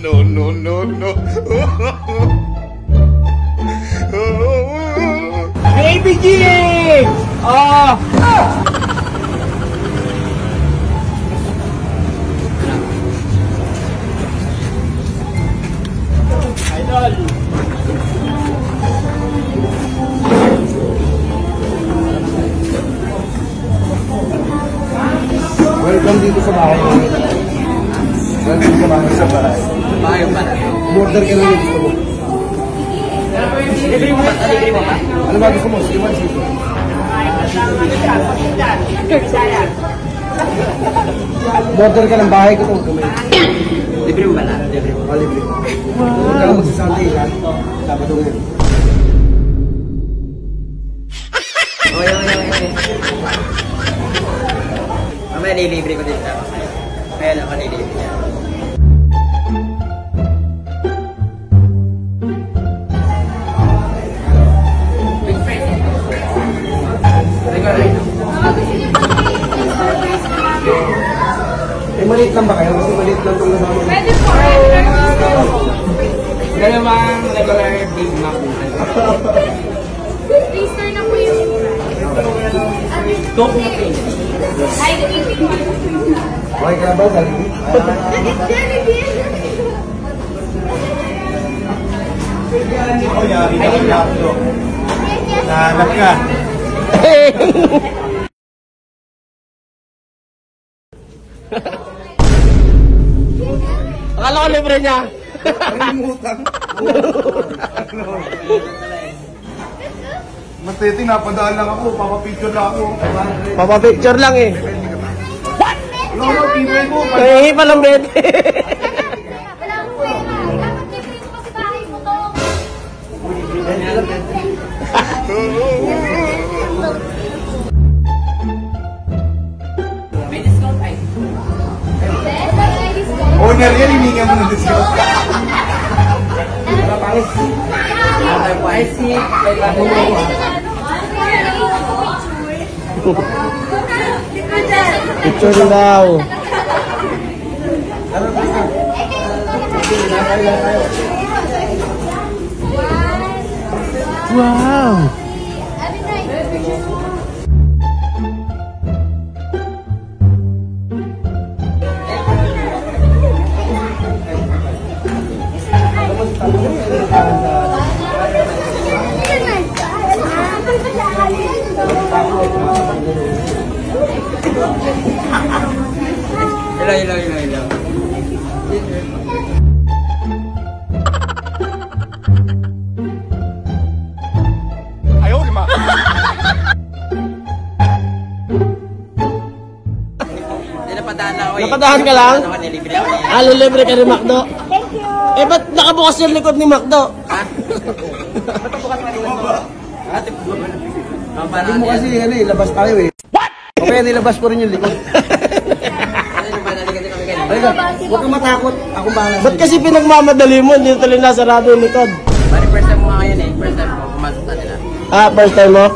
No, no, no, no. Baby G! Oh! Idol! Welcome dito sa bahay. Welcome sa bahay. Sa bahay. Bahay ba na? Border ka lang gusto mo. Libre mo ba? Libre mo ba? Ano ba gusto mo? Siman sito. Border ka ng bahay ko ito. Libre mo ba na? Libre mo. Libre. Huwag ka lang magsasanti ha. Dapat doon yun. Okay. Mamaya nilibre ko din ako sa'yo. Kaya lang ako nilibre niya. Maliit lang ba kayo? Kasi maliit lang itong nasama. Pwede po. Dalawang regular Big Mac. Taster na po yung... Coke na kayo. Ay, nagiging. Okay ka na ba? Jollibee? Nahanap ka. Akala ko libre niya. Kalimutan. Matete, napadaan lang ako. Papapicture lang ako. Papapicture lang eh. Ano, tibay mo. Kahihi pa lang, Brett. Walang pwera. Dapat libre mo kasi bahay mo to. May discount ay. Owner yan, hininga mo ng discount. Picture daw. Wow. Hello. Ayaw, lima. Napadahan ka lang? Libre ka rin, Macdo. Thank you. Eh, ba't nakabukas yung likod ni Macdo? Hindi mo kasi labas tayo eh. What? Okay, nilabas ko rin yung likod. Halika, huwag kang matakot. Ako bahala. Ba't kasi pinagmamadali mo? Hindi tuloy nasarado yung likod. Bali, first time mo nga ngayon eh. First time ko, pumasok na nila. Ah, first time mo?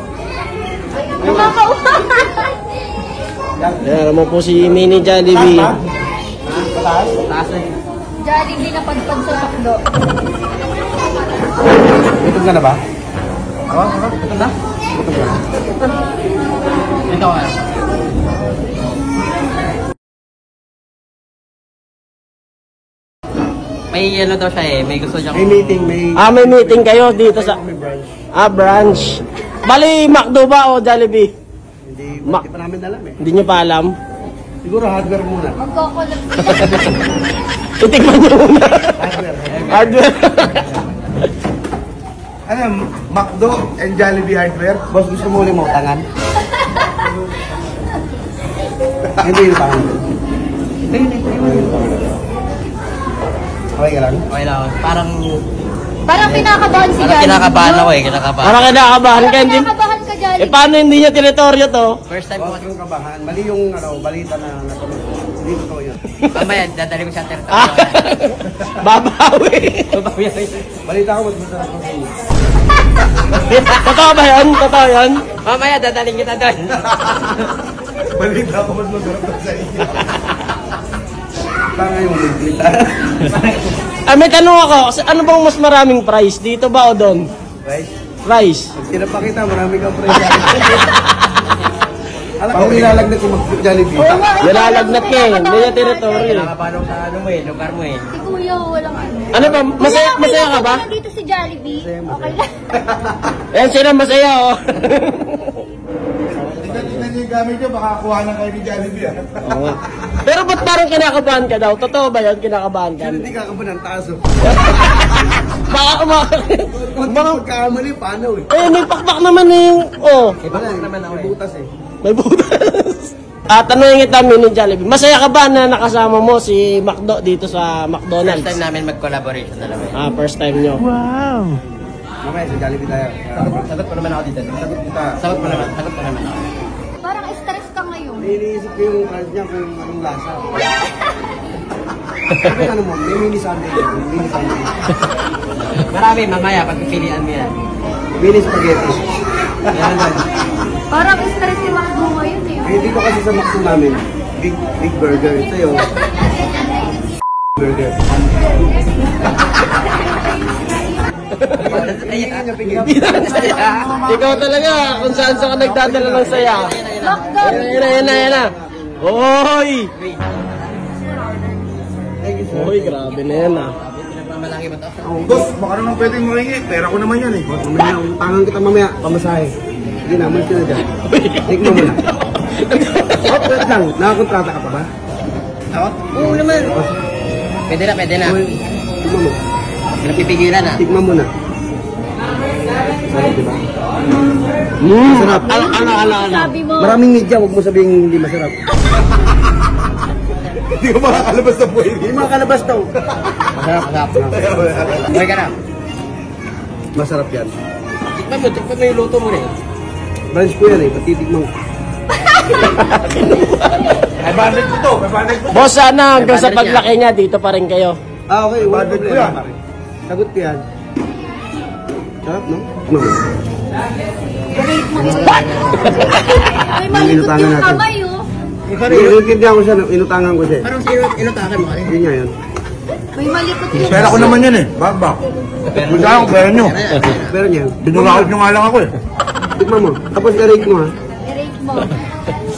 Kumakauhan. Ayan naman po si Mini Jollibee. Pataas? Taas na yun. Jollibee na pagpag sa takdo. Gutom ka na ba? Ito na? Gutom ka na. Ito ka. May ano daw siya eh. May gusto niya. May meeting, may... May meeting kayo dito sa... branch. Bali, Macdo ba o Jollibee? Hindi Ma- pa namin alam eh. Hindi nyo pa alam? Siguro hardware muna. Magkokolab. Itikman nyo muna. Hardware. Ano, McDo and Jollibee hardware? Boss, gusto mo ulit mautangan? Hindi yung pangalan. Okay ka lang? Okay lang. Parang Parang kinakabahan si Jollibee. kinakabahan ako eh. Kinakabahan. Parang kinakabahan ka. Hindi... Kinakabahan ka, Jollibee. Paano hindi niya teritoryo to? First time ko. Huwag kang kabahan. Mali yung balita na natuloy. Hindi totoo yun. Mamaya, dadali ko siya Ah, territory. babawi. Balita ko, mas masarap ng sa'yo. Totoo ba yun? Totoo yun? Mamaya, dadaling kita doon. Balita ko, mas masarap ng sa'yo. Bata ngayon, magkita. May tanong ako, ano bang mas maraming price? Dito ba o doon? Guys, Price. pag sila pa kita, marami kang presyo. Alam ko, nilalagnat yung mag-Jollibee. Nilalagnat ka eh, may territory. Nakapanaw sa ano mo eh, lugar mo eh. Si Kuya, walang ano. Ano ba, masaya ka ba? Dito si Jollibee. Okay lang. Ayan sila masaya oh. Tingnan niyo yung gamit niyo, baka kuha na kayo ni Jollibee. Oo nga. Pero ba't parang kinakabahan ka daw? Totoo ba yun, kinakabahan ka? Hindi ka ba ng taso? Baka Kung magkakamali, paano eh? Eh, may pakpak naman eh yung... Oh, Wala, naman ako butas eh. may butas. Tanungin kita, Mini Jollibee. Masaya ka ba na nakasama mo si McDo dito sa First McDonald's? time namin mag-collaboration na naman. First time nyo. Mamaya sa Jollibee tayo. Sagot mo naman ako dito. Sagot mo naman ako. Parang stress ka ngayon. Iniisip ko yung price niya kung anong lasa. Sabi ano mo, may mini sundae. Mini sundae. Marami, mamaya, pagpipilian mo yan. Mini spaghetti. Yan lang. Parang stress si Macdo ngayon eh. Eh, dito kasi sa McDo namin, big burger. Sa'yo, burger. Ikaw talaga, kung saan ka nagdadala ng saya. Macdo! Yan na. Hoy! Hoy, grabe na yan ah. Pinagmamalaki ba ito? Boss, baka naman pwedeng makingi. Pera ko naman yan eh. Mamaya, utangan kita mamaya, pamasahe. Hindi na, malis ka na dyan. Take mo muna. Wait lang, nakakontrata ka pa ba? Ako? Oo naman. Pwede na. Tignan mo. Pinapipigilan na. Tignan mo na. Sarap, diba? Sarap. Ano. Sabi mo. Maraming media, huwag mo sabihin hindi masarap. Hindi ko makakalabas sa buhay. Hindi makalabas daw. Masarap. Okay ka na. Masarap yan. Tikman mo yung luto mo na eh. Branch ko yan eh, patitikman ko. May bandit ko to. May bandit ko. Boss, sana hanggang sa paglaki niya, dito pa rin kayo. Ah, okay. Wala Budget ko problema, yan. pare. Sagot ko yan. Sarap, no? No. May malikot Inutangan yung natin. kamay oh. Inutindihan ko siya, inutangan ko siya. Parang inutakan mo kasi. Yun nga yun. May malikot yung Pera ko naman yan eh. Bagbak. Magkano ang pera nyo? Pero niya, Binulakot nyo nga lang ako eh. tikman mo. Tapos i-rate mo ha. I-rate mo.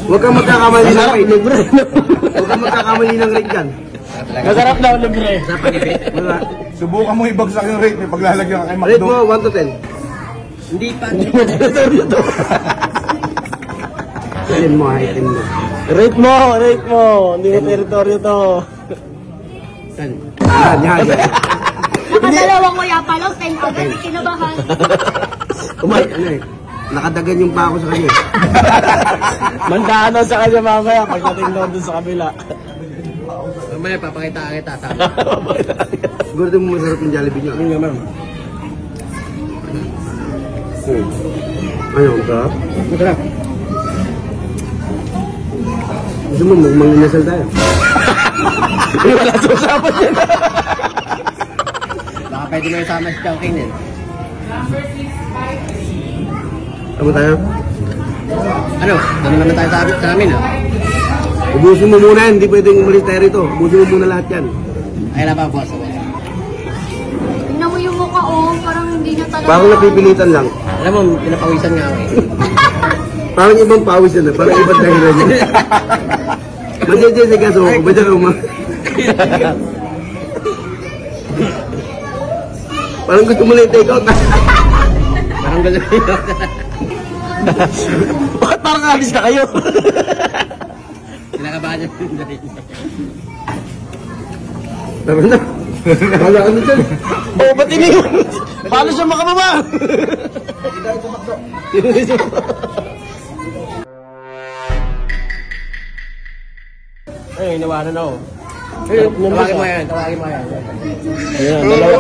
Huwag kang magkakamali ng rate. Huwag kang magkakamali ng rate yan. Masarap daw libre. Wala. Subukan mo ibagsak yung rate. May paglalagyan ka kay Rate McDo. mo 1 to 10. Hindi pa. Itin mo ha, itin mo. Rate mo. Hindi mo teritoryo to. Yan. Nakadalawang kuya pa lang, 10 agad, kinabahan. Umay, ano eh. Nakadagan yung pa ako sa kanya. Mandaan daw sa kanya mamaya pagdating daw dun sa kabila. Mamaya papakita kita. Siguro din mo masarap yung Jollibee niyo. Hindi naman. Ano, masarap? Masarap. Gusto mo, mag-inasal tayo. Wala sa usapan yan. Baka pwede mo yung sama si Chowking din. Tama tayo? Ano? Doon naman tayo sa amin ah. Ubusin mo muna yan, hindi pwedeng umalis tayo rito. Ubusin mo muna lahat yan. Ay na pa boss. Tingnan mo yung mukha oh, parang hindi na talaga. Parang napipilitan lang. Alam mo, pinapawisan nga ako eh. Parang ibang pawis yan, parang ibang dahilan yan. Madya sa gaso, badya ka umang. Parang gusto mo lang yung take out. Parang gusto nyo. Bakit parang alis na kayo? Kinakabahan niya. Tama na. Wala ka na dyan. Oo, ba't iniwan? Paano siya makababa? Ay, inawanan ako. Tawagin mo yan. Ayan, dalawa.